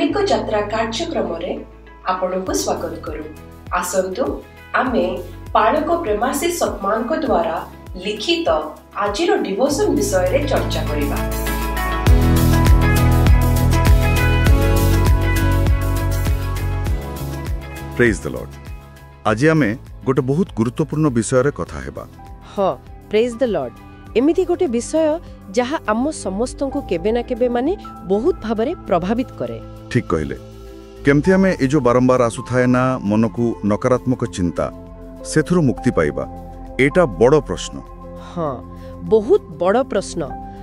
आत्मिक यात्रा कार्यक्रम रे आपनको स्वागत करू। आसंतु आमे पालक प्रेमाशीष सतमान को द्वारा लिखित आजिर डिवोशन विषय रे चर्चा करिबा। Praise the lord. आज आमे गोटे बहुत गुरुत्वपूर्ण विषय रे कथा हेबा। हाँ, प्रेज द लॉर्ड। एमिति गोटे विषय जहाँ आम समस्त को केबे ना केबे माने बहुत भावरे प्रभावित करे। ठीक कहले। केमथि आमे ए जो बारंबार आसु थाए ना मन को नकारात्मक चिंता सेथुरु मुक्ति पाइबा, एटा बड़ प्रश्न। हाँ, बहुत बड़ प्रश्न।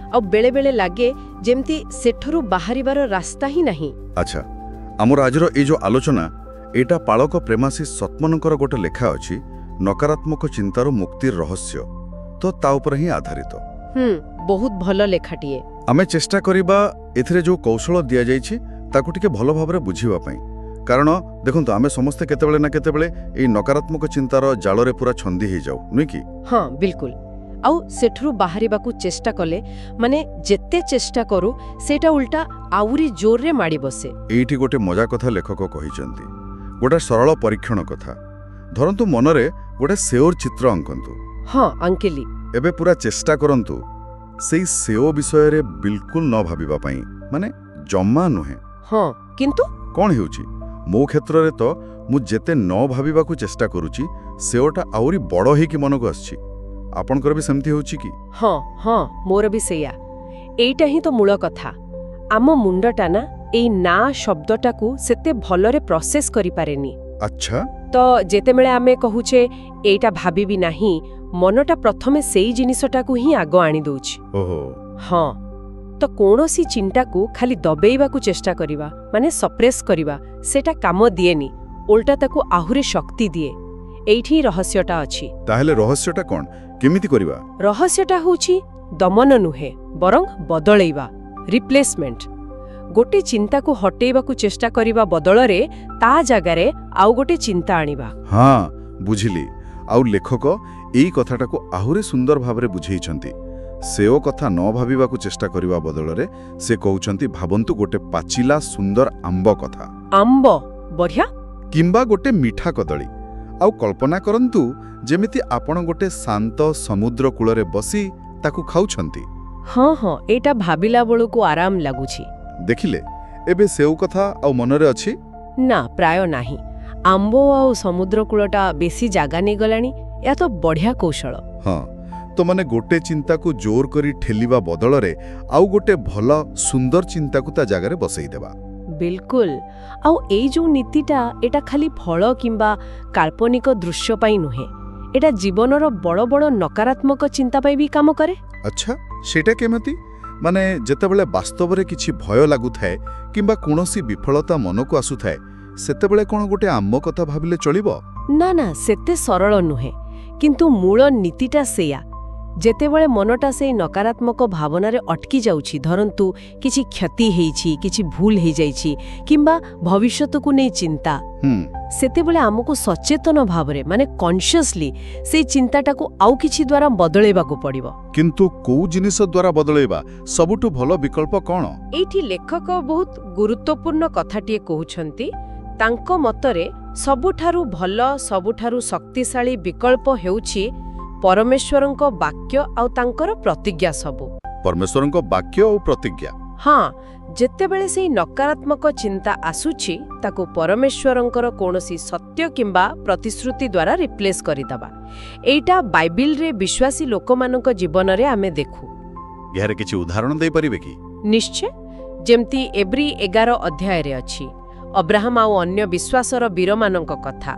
आ बेले बेले लागे जेमती सेठुरु बाहरिबार रास्ता ही नहीं। अच्छा, आमर आजर ए जो आलोचना एटा पालक प्रेमाशीष सतमनकर गोटे लेखा अछि नकारात्मक चिंतार मुक्तिर रहस्य, तो ता उपर ही आधारित। बहुत भल लेखाटिए। आमे चेष्टा करिबा एथिरे जो कौशल दिया जाइछि ताकु टिके भल भाबरे बुझिबा पई। कारण देखंतु आमे समस्त केतेबेले ना केतेबेले ए नकारात्मक चिंतार जालरे पूरा छंदी हे जाऊ नुई की। हाँ, बिल्कुल। आउ सेठुरु बाहरिबाकू चेष्टा कले माने जेते चेष्टा करू सेटा उल्टा आउरी जोर रे माडी बसे। एठी गोटे मजा कथा लेखक कहिसंती। गोटे सरल परीक्षण कथा धरंतु मनरे गोटे सेओर चित्र अंकंतु। हाँ, अंकेली एबे पूरा चेष्टा करंतु सेई सेओ विषय रे बिल्कुल न भाबिबा पई, माने जम्मा नुहे। हाँ, किंतु कोन हेउची मो क्षेत्र रे तो मु जेते न भाबिबा को चेष्टा करूची सेओटा आउरी बड़ हे कि मनक आछि। आपनकर भी सेमती होउची की? हाँ, मोर भी सेया। एइटा ही तो मूल कथा। आम मुंडटा ना एई ना शब्दटाकू सेते भलरे प्रोसेस करि पारेनी। अच्छा, तो जेतेबेले आमे कहूचे एइटा भाबिबी नाही, मनटा प्रथमे सेई जिनिसटाकू ही आगो आनी दउछि। ओहो। हाँ, तो कोनोसी चिंताकू खाली दबेइबाकू चेष्टा करिबा माने सप्रेस करिबा सेटा काम दिएनी, उल्टा ताकू आहुरे शक्ति दिए। एइठी रहस्यटा अछि। ताहेले रहस्यटा कोन केमिति करिबा? रहस्यटा होछि दमन नुहे बरং बदलैबा, रिप्लेसमेंट। गोटे चिंता को हटेइबाकू चेष्टा करिबा बदलरे ता जगारे आउ गोटे चिंता आनिबा। हाँ, बुझिली। आउ लेखक एई कथाटाकू आहुरे सुंदर भाबरे बुझेइछंती। सेओ कथा न भाबिबाकू चेष्टा करिबा बदलरे से कहउछंती भाबंतु गोटे पाचिला सुंदर आंब कथा। आंब बढ़िया। किंबा गोटे मीठा कदली। आउ कल्पना करंतु जेमिति आपण गोटे शांत समुद्र कूलरे बसी ताकू खाउछंती। हाँ, एटा भाबिला बेलू आराम लागुछि। देखिले एबे सेउ कथा आउ मनरे अछि ना? प्राय नाही। आंबो आउ समुद्र कूलटा बेसी जागा नै गलानी। या तो बढ़िया कौशल। हाँ, तो माने गोटे चिंता को जोर करी ठेलिबा बदलरे आउ गोटे भला सुंदर चिंता को ता जगारे बसई देबा। बिल्कुल। आउ एई जो नीतिटा एटा खाली फल किंबा काल्पनिक दृश्य पाई नुहे, एटा जीवनर बड़ बड़ नकारात्मक चिंता पाई भी काम करे। अच्छा, सेटा केमती? माने जेतेबेले वास्तव रे किछि भय लागु थाए किंबा कोनोसी विफलता मन को आसु थाए सेतेबेले कोन गोटे आम्म कथा भाबिले चलिबो? ना, सेते सरल नुहे, किंतु मूल नीतिटा सेया। जेतेबेले मनटा से नकारात्मक भावना रे अटकी जाउछि, धरंतु किछि क्षति हेइछि, किछि भूल हे जाइछि किंबा भविष्यत को नै चिंता, सेतेबेले हमकु सचेतन भावरे माने कॉन्शियसली से चिंताटा को आउ किछि द्वारा बदलेबा को पड़िबो। किंतु को जिनिस द्वारा बदलेबा सबुठु भलो विकल्प कोन? एठी लेखक बहुत गुरुत्वपूर्ण कथाटिए कहउछंती। तांको मतरे सबुठारु भल सबुठारु शक्तिशाली विकल्प हेउछि परमेश्वरंक वाक्य आउ तांकर प्रतिज्ञा सबु। परमेश्वरंक वाक्य आउ प्रतिज्ञा। हाँ, जेतेबेले से नकारात्मक चिंता आसुछि ताको परमेश्वरंकर कोनोसी सत्य किंबा प्रतिश्रुति द्वारा रिप्लेस करिदबा। एइटा बाइबिल रे विश्वासी लोकमानक जीवन रे आमे देखु। यार किछि उदाहरण देई परिबे की? निश्चय। जेमती एब्री 11 अध्याय रे अछि अब्राहम आउ अन्य विश्वासर वीरमानक कथा।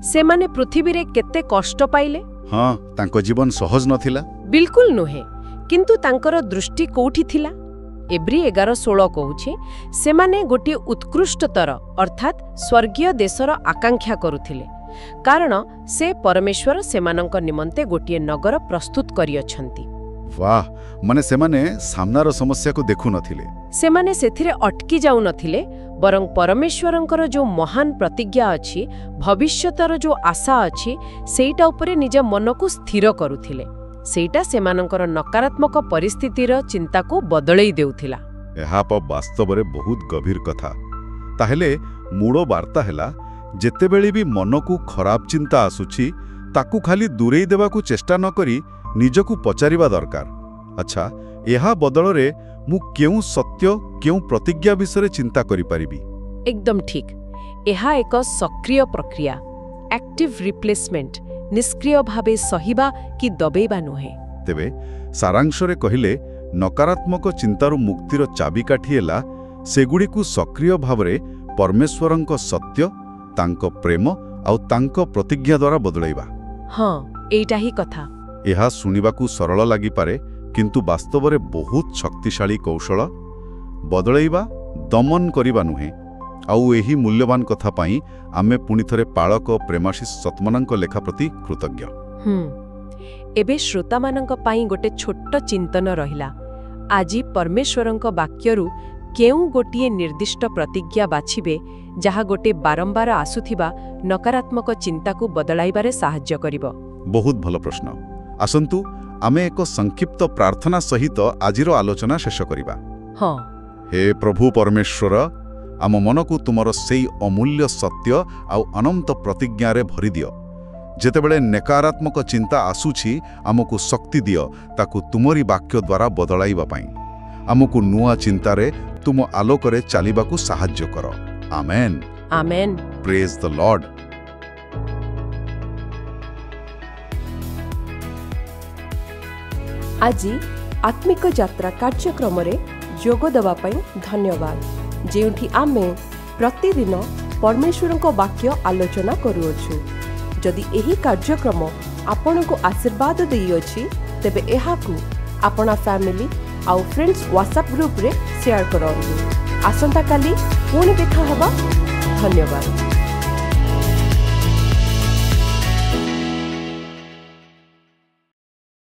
से माने पृथ्वी रे केते कष्ट पाइले। हाँ, तांको जीवन सहज नथिला। बिल्कुल नुहे, किंतु तांकर दृष्टि कोठी थिला? एब्री 11:16 कहूछि से माने गोटे उत्कृष्टतर अर्थात स्वर्गीय देशर आकांक्षा करुथिले, कारण से परमेश्वर सेमानंक निमंते गोटे नगर प्रस्तुत करियछंती। वाह, माने सेमाने सामनार समस्या को देखु नथिले। सेमाने सेथिरे अटकी जाउ नथिले, बरं परमेश्वरंकर जो महान प्रतिज्ञा अछि, भविष्यतर जो आशा अछि, सेइटा उपरे निज मन को स्थिर करुथिले। सेइटा सेमानंकर नकारात्मक परिस्थितिर चिंता को बदलई देउथिला। एहा प वास्तव रे बहुत गभीर कथा। ताहेले मूळ वार्ता हैला जेतेबेले भी मनकू खराब चिंता आसुछि ताकू खाली दूरेई देवाकू चेष्टा न करी निजकू पचारिबा दरकार। अच्छा, एहा बदलरे मु केउ सत्य केउ प्रतिज्ञा विषय चिंता करि परिबी? एकदम ठीक। एहा एक सक्रिय प्रक्रिया, एक्टिव रिप्लेसमेंट, निष्क्रिय भावे सहिबा कि दबेबा नुहे। तेबे सारांशरे कहिले नकारात्मक चिंतारू मुक्तिर चाबिकाठी हैला सेगुड़िकू सक्रिय भावरे परमेश्वरंक सत्य, तांको प्रेम आउ तांको प्रतिज्ञा द्वारा बदलैबा। हाँ, एटा ही कथा। एहा सुनिबाकू सरल लागि पारे, किंतु वास्तवरे बहुत शक्तिशाली कौशल। बदलैबा दमन करिबा नुहे। आउ एही मूल्यवान कथा पाई आमे पुनि थरे पाळक प्रेमाशीष सतमनंक लेखा प्रति कृतज्ञ। एबे श्रोतामानंक पाई गोटे छोट्ट चिंतन रहिला। आजि परमेश्वरंक वाक्यरू केउ गोटिए निर्दिष्ट प्रतिज्ञा बाछिबे जहा गोटे बारंबार आसुथिबा नकारात्मक चिंताकू बदलाइबारे साहाय्य करिबो। बहुत भल प्रश्न। आसंतु आमे एक संक्षिप्त प्रार्थना सहित आजिर आलोचना शेष करिबा। हाँ। हे प्रभु परमेश्वर, आम मनकू तुमर सेई अमूल्य सत्य आउ अनंत प्रतिज्ञारे भरि दियो। जेतेबेले नकारात्मक चिंता आसुछि आमकू शक्ति दियो ताकू तुमरी वाक्य द्वारा बदलाइबा पाई। आमकू नुआ चिंतारे तुम आलोकरे चालिबाकू साहाय्य करो। Amen. Amen. Praise the lord. आज आत्मिक यात्रा कार्यक्रम रे जोग देवा पई धन्यवाद। जेउठी आमे प्रतिदिन परमेश्वरंको वाक्य आलोचना करूछु। जदि एही कार्यक्रम आपनको आशीर्वाद देइयोछि तेबे एहाकू आपना फैमिली आउ फ्रेंड्स व्हाट्सएप ग्रुप रे शेयर करंतु। आसंता काली पुणी देखा हबा। धन्यवाद।